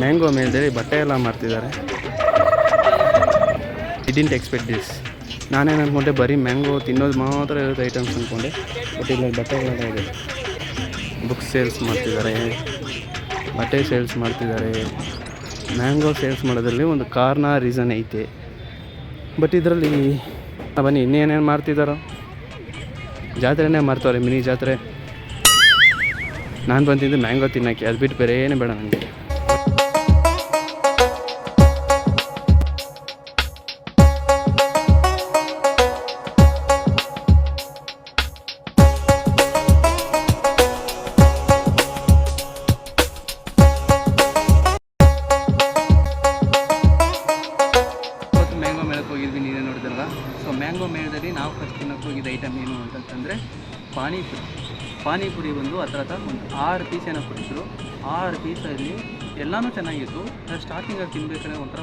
ಮ್ಯಾಂಗೋ ಮೇಳದಲ್ಲಿ ಬಟ್ಟೆ ಎಲ್ಲ ಮಾಡ್ತಿದ್ದಾರೆ. Didn't expect this. ನಾನೇನು ಅಂದ್ಕೊಂಡೆ ಬರೀ ಮ್ಯಾಂಗೋ ತಿನ್ನೋದು ಮಾತ್ರ ಇರುತ್ತೆ ಐಟಮ್ಸ್ ಅಂದ್ಕೊಂಡೆ, ಬಟ್ ಇಲ್ಲಿ ಬಟ್ಟೆಗಳೆಲ್ಲ ಇದೆ. ಬುಕ್ಸ್ ಸೇಲ್ಸ್ ಮಾಡ್ತಿದ್ದಾರೆ, ಬಟ್ಟೆ ಸೇಲ್ಸ್ ಮಾಡ್ತಿದ್ದಾರೆ. ಮ್ಯಾಂಗೋ ಸೇಲ್ಸ್ ಮಾಡೋದ್ರಲ್ಲಿ ಒಂದು ರೀಸನ್ ಐತೆ. ಬಟ್ ಇದರಲ್ಲಿ ಬನ್ನಿ ಇನ್ನೇನೇನು ಮಾಡ್ತಿದ್ದಾರೋ. ಜಾತ್ರೆನೇ ಮಾಡ್ತವ್ರೆ, ಮಿನಿ ಜಾತ್ರೆ. ನಾನು ಬಂದಿದ್ದು ಮ್ಯಾಂಗೋ ತಿನ್ನೋಕ್ಕೆ, ಅದು ಬಿಟ್ಟು ಬೇರೆ ಏನೇ ಬೇಡ ನನಗೆ. ಮ್ಯಾಂಗೋ ಮೇಳದಲ್ಲಿ ನಾವು ಫಸ್ಟ್ ತಿನ್ನೋಕೆ ಹೋಗಿದ್ದ ಐಟಮ್ ಏನು ಅಂತಂತಂದರೆ ಪಾನಿಪುರಿ ಬಂದು ಹತ್ರ ಒಂದು 6 ಪೀಸ್ ಏನೋ ಕೊಟ್ಟಿದ್ರು. 6 ಪೀಸಲ್ಲಿ ಎಲ್ಲನೂ ಚೆನ್ನಾಗಿತ್ತು. ಸ್ಟಾರ್ಟಿಂಗಾಗಿ ತಿನ್ಬೇಕಾದ್ರೆ ಒಂಥರ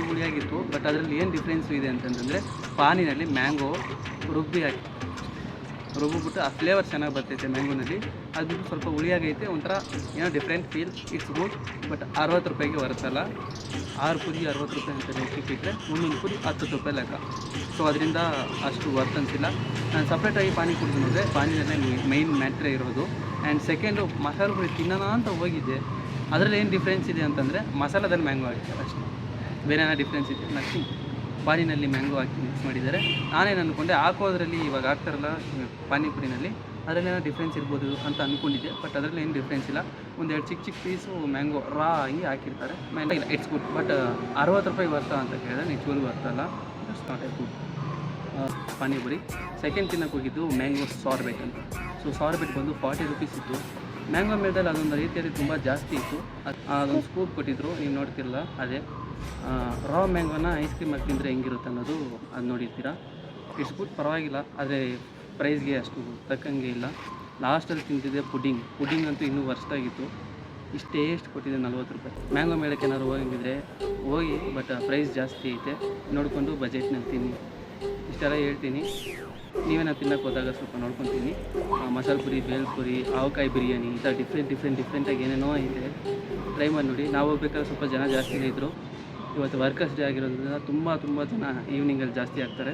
ಹುಳಿಯಾಗಿತ್ತು. ಬಟ್ ಅದರಲ್ಲಿ ಏನು ಡಿಫ್ರೆನ್ಸು ಇದೆ ಅಂತಂದರೆ ಪಾನಿನಲ್ಲಿ ಮ್ಯಾಂಗೋ ರುಬ್ಬಿಬಿಟ್ಟು ಆ ಫ್ಲೇವರ್ ಚೆನ್ನಾಗಿ ಬರ್ತೈತೆ ಮ್ಯಾಂಗೋನಲ್ಲಿ. ಅದು ಬಿಟ್ಟು ಸ್ವಲ್ಪ ಹುಳಿಯಾಗೈತೆ, ಒಂಥರ ಏನೋ different feel. It's good. But 60 ರೂಪಾಯಿಗೆ ಬರುತ್ತಲ್ಲ, 6 ಪುರಿ 60 ರೂಪಾಯಿ ಅಂತ ಲೆಕ್ಕಿಟ್ಟರೆ 1 ಪುರಿ 10 ರೂಪಾಯಿ ಲೆಕ್ಕ. ಸೊ ಅದರಿಂದ ಅಷ್ಟು ವರ್ತ್ ಅನಿಸಿಲ್ಲ. ನಾನು ಸಪ್ರೇಟಾಗಿ ಪಾನಿ ಕುಡಿದು ನೋಡಿದೆ, ಪಾನಿನಲ್ಲೇ ಮೈನ್ ಮ್ಯಾಟ್ರೇ ಇರೋದು. ಆ್ಯಂಡ್ ಸೆಕೆಂಡು ಮಸಾಲೆ ಪುರಿ ತಿನ್ನೋಣ ಅಂತ ಹೋಗಿದ್ದೆ. ಅದರಲ್ಲಿ ಏನು ಡಿಫ್ರೆನ್ಸ್ ಇದೆ ಅಂತಂದರೆ ಮಸಾಲದಲ್ಲಿ ಮ್ಯಾಂಗೋ ಹಾಕಿದ್ದಾರೆ ಅಷ್ಟೇ, ಬೇರೆ ಏನೋ ಡಿಫ್ರೆನ್ಸ್ ಇದೆ ನಥಿಂಗ್. ಪಾನಿನಲ್ಲಿ ಮ್ಯಾಂಗೋ ಹಾಕಿ ಮಿಕ್ಸ್ ಮಾಡಿದ್ದಾರೆ. ನಾನೇನು ಅಂದ್ಕೊಂಡೆ ಹಾಕೋದ್ರಲ್ಲಿ ಇವಾಗ ಹಾಕ್ತಾರಲ್ಲ ಪಾನಿಪುರಿನಲ್ಲಿ, ಅದರಲ್ಲೇನೋ ಡಿಫ್ರೆನ್ಸ್ ಇರ್ಬೋದು ಅಂತ ಅಂದ್ಕೊಂಡಿದ್ದೆ. ಬಟ್ ಅದರಲ್ಲಿ ಏನು ಡಿಫ್ರೆನ್ಸ್ ಇಲ್ಲ. ಒಂದೆರಡು ಚಿಕ್ಕ ಪೀಸು ಮ್ಯಾಂಗೋ ರಾ ಆಗಿ ಹಾಕಿರ್ತಾರೆ. ಇಲ್ಲ, ಇಟ್ಸ್ ಗುಡ್. ಬಟ್ 60 ರೂಪಾಯಿ ಬರ್ತಾ ಅಂತ ಕೇಳಿದ್ರೆ ನಿಜವಾಗ್ಲೂ ಬರ್ತಲ್ಲ. It's not A good panipuri. Second ತಿನ್ನೋಕೆ ಹೋಗಿದ್ದು ಮ್ಯಾಂಗೋ ಸಾರ್ಬೆಟ್ ಅಂತ. ಸೊ ಸಾರ್ಬೆಟ್ ಬಂದು 40 ರೂಪೀಸ್ ಇತ್ತು. ಮ್ಯಾಂಗೋ ಮೇಳದಲ್ಲಿ ಅದೊಂದು ರೀತಿಯಲ್ಲಿ ತುಂಬ ಜಾಸ್ತಿ ಇತ್ತು. ಅದೊಂದು ಸ್ಕೂಪ್ ಕೊಟ್ಟಿದ್ರು, ನೀವು ನೋಡ್ತಿರಲ್ಲ ಅದೇ. ರಾ ಮ್ಯಾಂಗೋನ ಐಸ್ ಕ್ರೀಮ್ ಹಾಕಿ ತಿಂದರೆ ಹೆಂಗಿರುತ್ತೆ ಅನ್ನೋದು ಅದು ನೋಡಿರ್ತೀರಾ. ಇಟ್ಸ್ ಗುಡ್, ಪರವಾಗಿಲ್ಲ. ಆದರೆ ಪ್ರೈಸ್ಗೆ ಅಷ್ಟು ತಕ್ಕಂಗೆ ಇಲ್ಲ. ಲಾಸ್ಟಲ್ಲಿ ತಿಂತಿದ್ದೆ ಪುಡ್ಡಿಂಗ್ ಅಂತೂ ಇನ್ನೂ ವರ್ಸ್ಟಾಗಿತ್ತು. ಎಷ್ಟು ಕೊಟ್ಟಿದೆ 40 ರೂಪಾಯಿ. ಮ್ಯಾಂಗೋ ಮೇಳಕ್ಕೆ ಏನಾದ್ರು ಹೋಗಿದ್ರೆ ಹೋಗಿ, ಬಟ್ ಪ್ರೈಸ್ ಜಾಸ್ತಿ ಐತೆ, ನೋಡಿಕೊಂಡು ಬಜೆಟ್ನಲ್ಲಿ ತಿನ್ನಿ. ಇಷ್ಟೆಲ್ಲ ಹೇಳ್ತೀನಿ. ನೀವೇನೋ ತಿನ್ನೋಕೆ ಹೋದಾಗ ಸ್ವಲ್ಪ ನೋಡ್ಕೊತೀನಿ. ಮಸಾಲೆ ಪುರಿ, ಬೇಲ್ಪುರಿ, ಆವಕಾಯಿ ಬಿರಿಯಾನಿ, ಈ ಥರ ಡಿಫ್ರೆಂಟಾಗಿ ಏನೇನೋ ಐತೆ, ಟ್ರೈ ಮಾಡಿ ನೋಡಿ. ನಾವು ಹೋಗ್ಬೇಕಾದ್ರೆ ಸ್ವಲ್ಪ ಜನ ಜಾಸ್ತಿನೇ ಇದ್ದರು. ಇವತ್ತು ವರ್ಕರ್ಸ್ ಡೇ ಆಗಿರೋದ್ರಿಂದ ತುಂಬ ಜನ ಈವ್ನಿಂಗಲ್ಲಿ ಜಾಸ್ತಿ ಆಗ್ತಾರೆ.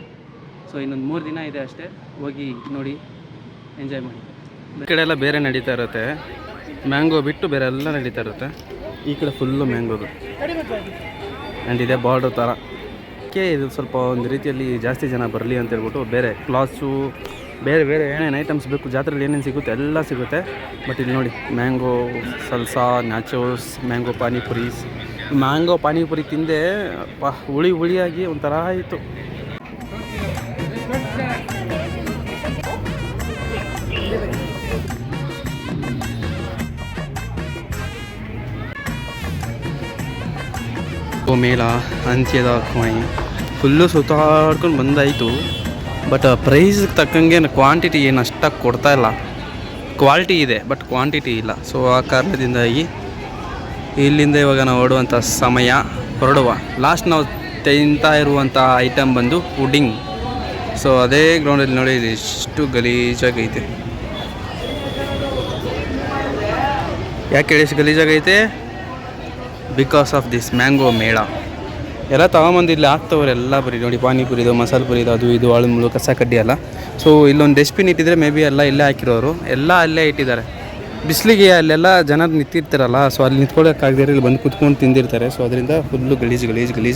ಸೊ ಇನ್ನೊಂದು 3 ದಿನ ಇದೆ ಅಷ್ಟೇ, ಹೋಗಿ ನೋಡಿ, ಎಂಜಾಯ್ ಮಾಡಿ. ಈ ಕಡೆ ಎಲ್ಲ ಬೇರೆ ನಡೀತಾ ಇರುತ್ತೆ, ಮ್ಯಾಂಗೋ ಬಿಟ್ಟು ಬೇರೆ ಎಲ್ಲ ನಡೀತಾ ಇರುತ್ತೆ. ಈ ಕಡೆ ಫುಲ್ಲು ಮ್ಯಾಂಗೋದು ಆ್ಯಂಡ್ ಇದೆ ಬಾರ್ಡ್ರ್ ಥರ. ಇದು ಸ್ವಲ್ಪ ಒಂದು ರೀತಿಯಲ್ಲಿ ಜಾಸ್ತಿ ಜನ ಬರಲಿ ಅಂತ ಹೇಳ್ಬಿಟ್ಟು ಬೇರೆ ಕ್ಲಾತ್ಸು, ಬೇರೆ ಏನೇನು ಐಟಮ್ಸ್ ಬೇಕು ಜಾತ್ರೆಯಲ್ಲಿ ಏನೇನು ಸಿಗುತ್ತೆ ಎಲ್ಲ ಸಿಗುತ್ತೆ. ಬಟ್ ಇಲ್ಲಿ ನೋಡಿ, ಮ್ಯಾಂಗೋ ಸಲ್ಸಾ, ನ್ಯಾಚೋಸ್, ಮ್ಯಾಂಗೋ ಪಾನಿಪುರಿ ತಿಂದೆ. ಹುಳಿಯಾಗಿ ಒಂಥರ ಆಯಿತು. ಮೇಳ ಅಂತ್ಯದ ಕೋಣೆ ಫುಲ್ಲು ಸುತ್ತಾಡ್ಕೊಂಡು ಬಂದಾಯಿತು. ಬಟ್ ಪ್ರೈಸ್ಗೆ ತಕ್ಕಂಗೆ ಕ್ವಾಂಟಿಟಿ ಏನು ಅಷ್ಟಾಗಿ ಕೊಡ್ತಾಯಿಲ್ಲ. ಕ್ವಾಲಿಟಿ ಇದೆ ಬಟ್ ಕ್ವಾಂಟಿಟಿ ಇಲ್ಲ. ಸೊ ಆ ಕಾರಣದಿಂದಾಗಿ ಇಲ್ಲಿಂದ ಇವಾಗ ನಾವು ಹೊರಡುವಂಥ ಸಮಯ, ಲಾಸ್ಟ್ ನಾವು ತಿಂತಾ ಇರುವಂಥ ಐಟಮ್ ಬಂದು ಪುಡ್ಡಿಂಗ್. ಸೊ ಅದೇ ಗ್ರೌಂಡಲ್ಲಿ ನೋಡಿ, ಎಷ್ಟು ಗಲೀಜಾಗೈತೆ. ಯಾಕೆ ಹೇಳಿ ಎಷ್ಟು ಗಲೀಜಾಗೈತೆ? ಬಿಕಾಸ್ ಆಫ್ ದಿಸ್ ಮ್ಯಾಂಗೋ ಮೇಳ. ಎಲ್ಲ ತಗೊಂಬಂದು ಇಲ್ಲಿ ಹಾಕ್ತವ್ರೆ ಎಲ್ಲ ಬರೀ ನೋಡಿ, ಪಾನಿಪುರಿದು, ಮಸಾಲೆ ಪುರಿದು, ಅದು ಇದು ಅಳುಮುಳು ಕಸ ಕಡ್ಡಿ ಎಲ್ಲ. ಸೊ ಇಲ್ಲೊಂದು ಡಸ್ಟ್ಬಿನ್ ಇಟ್ಟಿದ್ರೆ ಮೇ ಬಿ ಎಲ್ಲ ಇಲ್ಲೇ ಹಾಕಿರೋರು, ಎಲ್ಲ ಅಲ್ಲೇ ಇಟ್ಟಿದ್ದಾರೆ. ಬಿಸಿಲಿಗೆ ಅಲ್ಲೆಲ್ಲ ಜನ ನಿಂತಿರ್ತಾರಲ್ಲ, ಸೊ ಅಲ್ಲಿ ನಿಂತ್ಕೊಳ್ಳೋಕ್ಕಾಗದೇ ಇಲ್ಲಿ ಬಂದು ಕುತ್ಕೊಂಡು ತಿಂದಿರ್ತಾರೆ. ಸೊ ಅದರಿಂದ ಫುಲ್ಲು ಗಲೀಜು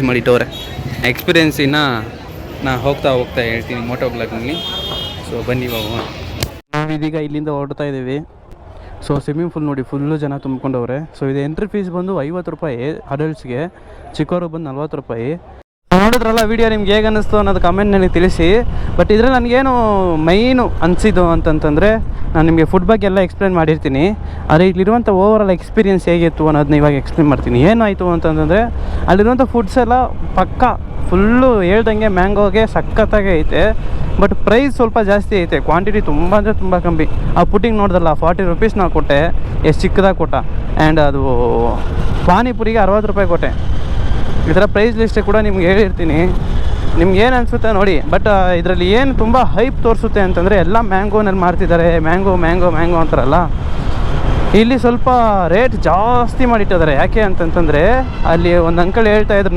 ಮಾಡಿಟ್ಟವ್ರೆ. ಎಕ್ಸ್ಪೀರಿಯೆನ್ಸಿನ ನಾ ಹೋಗ್ತಾ ಹೇಳ್ತೀನಿ ಮೋಟೋ ಬ್ಲಾಗ್ನಲ್ಲಿ. ಸೊ ಬನ್ನಿ ಬಾಬು. ನಾವಿದೀಗ ಇಲ್ಲಿಂದ ಹೊರಡ್ತಾ ಇದ್ದೀವಿ. ಸೊ ಸ್ವಿಮ್ಮಿಂಗ್ ಪೂಲ್ ನೋಡಿ, ಫುಲ್ಲು ಜನ ತುಂಬಿಕೊಂಡವ್ರೆ. ಸೊ ಇದು ಎಂಟ್ರಿ ಫೀಸ್ ಬಂದು 50 ರೂಪಾಯಿ ಅಡಲ್ಟ್ಸ್ಗೆ, ಚಿಕ್ಕವ್ರಿಗೆ ಬಂದು 40 ರೂಪಾಯಿ. ನೋಡಿದ್ರಲ್ಲ ವಿಡಿಯೋ ನಿಮ್ಗೆ ಹೇಗೆ ಅನ್ನಿಸ್ತು ಅನ್ನೋದು ಕಮೆಂಟ್ ನನಗೆ ತಿಳಿಸಿ. ಬಟ್ ಇದರಲ್ಲಿ ನನಗೇನು ಮೈನು ಅನಿಸಿದ್ದು ಅಂತಂತಂದರೆ, ನಾನು ನಿಮಗೆ ಫುಡ್ ಬಗ್ಗೆ ಎಲ್ಲ ಎಕ್ಸ್ಪ್ಲೇನ್ ಮಾಡಿರ್ತೀನಿ. ಆದರೆ ಇಲ್ಲಿರುವಂಥ ಓವರಾಲ್ ಎಕ್ಸ್ಪೀರಿಯೆನ್ಸ್ ಹೇಗಿತ್ತು ಅನ್ನೋದನ್ನ ಇವಾಗ ಎಕ್ಸ್ಪ್ಲೇನ್ ಮಾಡ್ತೀನಿ. ಏನಾಯಿತು ಅಂತಂತಂದರೆ, ಅಲ್ಲಿರುವಂಥ ಫುಡ್ಸ್ ಎಲ್ಲ ಪಕ್ಕ ಫುಲ್ಲು ಹೇಳ್ದಂಗೆ ಮ್ಯಾಂಗೋಗೆ ಸಖತ್ತಾಗೆ ಐತೆ. ಬಟ್ ಪ್ರೈಸ್ ಸ್ವಲ್ಪ ಜಾಸ್ತಿ ಐತೆ, ಕ್ವಾಂಟಿಟಿ ತುಂಬ ಅಂದರೆ ತುಂಬ ಕಮ್ಮಿ. ಆ ಪುಟ್ಟಿಂಗ್ ನೋಡ್ದಲ್ಲ 40 ರುಪೀಸ್ ನಾವು ಕೊಟ್ಟೆ, ಎಷ್ಟು ಚಿಕ್ಕದಾಗಿ ಕೊಟ್ಟ. ಆ್ಯಂಡ್ ಅದು ಪಾನಿಪುರಿಗೆ 60 ರೂಪಾಯಿ ಕೊಟ್ಟೆ. ಈ ಥರ ಪ್ರೈಸ್ ಲಿಸ್ಟೇ ಕೂಡ ನಿಮ್ಗೆ ಹೇಳಿರ್ತೀನಿ, ನಿಮ್ಗೆ ಏನು ಅನಿಸುತ್ತೆ ನೋಡಿ. ಬಟ್ ಇದರಲ್ಲಿ ಏನು ತುಂಬ ಹೈಪ್ ತೋರಿಸುತ್ತೆ ಅಂತಂದರೆ, ಎಲ್ಲ ಮ್ಯಾಂಗೋನಲ್ಲಿ ಮಾಡ್ತಿದ್ದಾರೆ, ಮ್ಯಾಂಗೋ ಮ್ಯಾಂಗೋ ಮ್ಯಾಂಗೋ ಅಂತಾರಲ್ಲ, ಇಲ್ಲಿ ಸ್ವಲ್ಪ ರೇಟ್ ಜಾಸ್ತಿ ಮಾಡಿಟ್ಟಿದ್ದಾರೆ. ಯಾಕೆ ಅಂತಂತಂದರೆ, ಅಲ್ಲಿ ಒಂದು ಅಂಕಲ್ ಹೇಳ್ತಾಯಿದ್ರು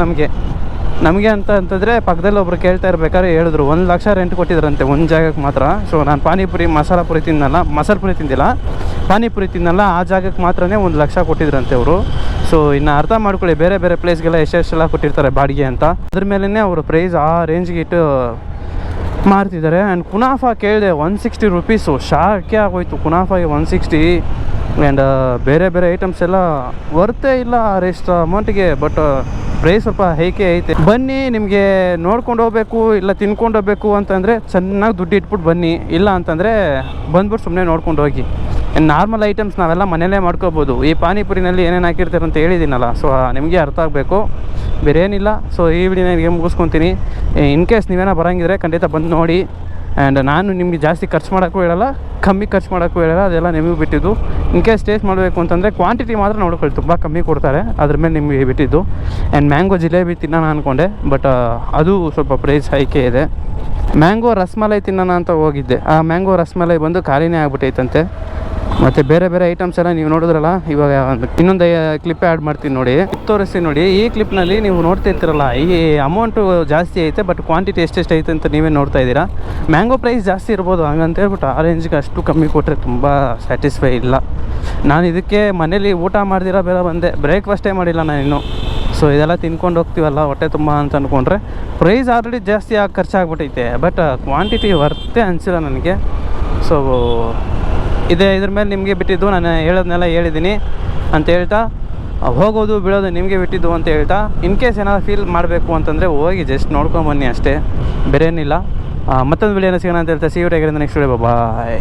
ನಮಗೆ ಅಂತಂತಂದರೆ, ಪಕ್ಕದಲ್ಲಿ ಒಬ್ರು ಕೇಳ್ತಾ ಇರ್ಬೇಕಾದ್ರೆ ಹೇಳಿದ್ರು 1 ಲಕ್ಷ ರೆಂಟ್ ಕೊಟ್ಟಿದ್ರಂತೆ ಒಂದು ಜಾಗಕ್ಕೆ ಮಾತ್ರ. ಸೊ ನಾನು ಪಾನಿಪುರಿ ಮಸಾಲೆ ಪುರಿ ತಿಂದಿಲ್ಲ, ಪಾನಿಪುರಿ ತಿನ್ನಲ್ಲ, ಆ ಜಾಗಕ್ಕೆ ಮಾತ್ರನೇ 1 ಲಕ್ಷ ಕೊಟ್ಟಿದ್ರಂತೆ ಅವರು. ಸೊ ಇನ್ನು ಅರ್ಥ ಮಾಡ್ಕೊಳ್ಳಿ, ಬೇರೆ ಬೇರೆ ಪ್ಲೇಸ್ಗೆಲ್ಲ ಎಷ್ಟೆಷ್ಟೆಲ್ಲ ಕೊಟ್ಟಿರ್ತಾರೆ ಬಾಡಿಗೆ ಅಂತ, ಅದ್ರ ಮೇಲೇ ಅವರು ಪ್ರೈಸ್ ಆ ರೇಂಜ್ಗೆ ಇಟ್ಟು ಮಾರ್ತಿದ್ದಾರೆ. ಆ್ಯಂಡ್ ಕುನಾಫಾ ಕೇಳಿದೆ 160 ರುಪೀಸು, ಶಾಕೆ ಆಗೋಯ್ತು ಕುನಾಫಾಗೆ 160. ಆ್ಯಂಡ್ ಬೇರೆ ಬೇರೆ ಐಟಮ್ಸ್ ಎಲ್ಲ ವರ್ತೇ ಇಲ್ಲ ಅಷ್ಟು ಅಮೌಂಟಿಗೆ. ಬಟ್ ಪ್ರೈಸ್ ಸ್ವಲ್ಪ ಹೈಕೆ ಐತೆ. ಬನ್ನಿ, ನಿಮಗೆ ನೋಡ್ಕೊಂಡು ಹೋಗ್ಬೇಕು ಇಲ್ಲ ತಿನ್ಕೊಂಡು ಹೋಗ್ಬೇಕು ಅಂತಂದರೆ ಚೆನ್ನಾಗಿ ದುಡ್ಡು ಇಟ್ಬಿಟ್ಟು ಬನ್ನಿ, ಇಲ್ಲ ಅಂತಂದರೆ ಬಂದ್ಬಿಟ್ಟು ಸುಮ್ಮನೆ ನೋಡ್ಕೊಂಡು ಹೋಗಿ. ನಾರ್ಮಲ್ ಐಟಮ್ಸ್ ನಾವೆಲ್ಲ ಮನೆಯಲ್ಲೇ ಮಾಡ್ಕೋಬೋದು. ಈ ಪಾನಿಪುರಿನಲ್ಲಿ ಏನೇನು ಹಾಕಿರ್ತಾರೆ ಅಂತ ಹೇಳಿದ್ದೀನಲ್ಲ, ಸೊ ನಿಮಗೆ ಅರ್ಥ ಆಗಬೇಕು, ಬೇರೆ ಏನಿಲ್ಲ. ಸೊ ಈ ವಿಡಿಯೋನ ನಿಮಗೆ ಮುಗಿಸ್ಕೊತೀನಿ. ಇನ್ ಕೇಸ್ ನೀವೇನೋ ಬರೋಂಗಿದ್ರೆ ಖಂಡಿತ ಬಂದು ನೋಡಿ. ಆ್ಯಂಡ್ ನಾನು ನಿಮಗೆ ಜಾಸ್ತಿ ಖರ್ಚು ಮಾಡೋಕ್ಕೂ ಹೇಳಲ್ಲ, ಕಮ್ಮಿ ಖರ್ಚು ಮಾಡೋಕ್ಕೂ ಹೇಳಲ್ಲ, ಅದೆಲ್ಲ ನಿಮಗೆ ಬಿಟ್ಟಿದ್ದು. ಇನ್ ಕೇಸ್ ಟೇಸ್ಟ್ ಮಾಡಬೇಕು ಅಂತಂದರೆ ಕ್ವಾಂಟಿಟಿ ಮಾತ್ರ ನೋಡ್ಕೊಳ್ಳಿ, ತುಂಬ ಕಮ್ಮಿ ಕೊಡ್ತಾರೆ, ಅದ್ರ ಮೇಲೆ ನಿಮಗೆ ಬಿಟ್ಟಿದ್ದು. ಆ್ಯಂಡ್ ಮ್ಯಾಂಗೋ ಜಿಲೇಬಿ ತಿನ್ನೋಣ ಅಂದ್ಕೊಂಡೆ, ಬಟ್ ಅದು ಸ್ವಲ್ಪ ಪ್ರೈಸ್ ಹೈಕೆ ಇದೆ. ಮ್ಯಾಂಗೋ ರಸ್ಮಲೈ ತಿನ್ನೋಣ ಅಂತ ಹೋಗಿದ್ದೆ, ಆ ಮ್ಯಾಂಗೋ ರಸ್ಮಲೈ ಬಂದು ಖಾಲಿನೇ ಆಗ್ಬಿಟ್ಟೈತಂತೆ. ಮತ್ತು ಬೇರೆ ಬೇರೆ ಐಟಮ್ಸ್ ಎಲ್ಲ ನೀವು ನೋಡಿದ್ರಲ್ಲ, ಇವಾಗ ಇನ್ನೊಂದು ಕ್ಲಿಪ್ ಆ್ಯಡ್ ಮಾಡ್ತೀನಿ ನೋಡಿ, ತೋರಿಸ್ತೀನಿ ನೋಡಿ. ಈ ಕ್ಲಿಪ್ನಲ್ಲಿ ನೀವು ನೋಡ್ತಾ ಇರ್ತೀರಲ್ಲ, ಈ ಅಮೌಂಟು ಜಾಸ್ತಿ ಐತೆ, ಬಟ್ ಕ್ವಾಂಟಿಟಿ ಎಷ್ಟೆಷ್ಟು ಐತೆ ಅಂತ ನೀವೇ ನೋಡ್ತಾ ಇದ್ದೀರಾ. ಮ್ಯಾಂಗೋ ಪ್ರೈಸ್ ಜಾಸ್ತಿ ಇರ್ಬೋದು, ಹಂಗಂತ ಹೇಳ್ಬಿಟ್ಟು ಆ ರೇಂಜ್ಗೆ ಅಷ್ಟು ಕಮ್ಮಿ ಕೊಟ್ಟರೆ ತುಂಬ ಸ್ಯಾಟಿಸ್ಫೈ ಇಲ್ಲ. ನಾನು ಇದಕ್ಕೆ ಮನೇಲಿ ಊಟ ಮಾಡ್ದಿರೋ ಬೇರೆ ಬಂದೆ, ಬ್ರೇಕ್ಫಾಸ್ಟೇ ಮಾಡಿಲ್ಲ ನಾನು ಇನ್ನೂ. ಸೊ ಇದೆಲ್ಲ ತಿನ್ಕೊಂಡು ಹೋಗ್ತೀವಲ್ಲ ಹೊಟ್ಟೆ ತುಂಬ ಅಂತ ಅಂದ್ಕೊಂಡ್ರೆ, ಪ್ರೈಸ್ ಆಲ್ರೆಡಿ ಜಾಸ್ತಿ ಆಗಿ ಖರ್ಚಾಗ್ಬಿಟ್ಟೈತೆ, ಬಟ್ ಕ್ವಾಂಟಿಟಿ ವರ್ತೆ ಅನಿಸಿಲ್ಲ ನನಗೆ. ಸೊ ಇದ್ರ ಮೇಲೆ ನಿಮಗೆ ಬಿಟ್ಟಿದ್ದು, ನಾನು ಹೇಳೋದನ್ನೆಲ್ಲ ಹೇಳಿದ್ದೀನಿ ಅಂತ ಹೇಳ್ತಾ, ಹೋಗೋದು ಬೀಳೋದು ನಿಮಗೆ ಬಿಟ್ಟಿದ್ದು ಅಂತ ಹೇಳ್ತಾ, ಇನ್ ಕೇಸ್ ಏನಾದ್ರು ಫೀಲ್ ಮಾಡಬೇಕು ಅಂತಂದರೆ ಹೋಗಿ ಜಸ್ಟ್ ನೋಡ್ಕೊಂಬನ್ನಿ ಅಷ್ಟೇ, ಬೇರೆ ಏನಿಲ್ಲ. ಮತ್ತೊಂದು ವಿಡಿಯೋನ ಸಿಗೋಣ ಅಂತ ಹೇಳ್ತಾ, see you next video, bye.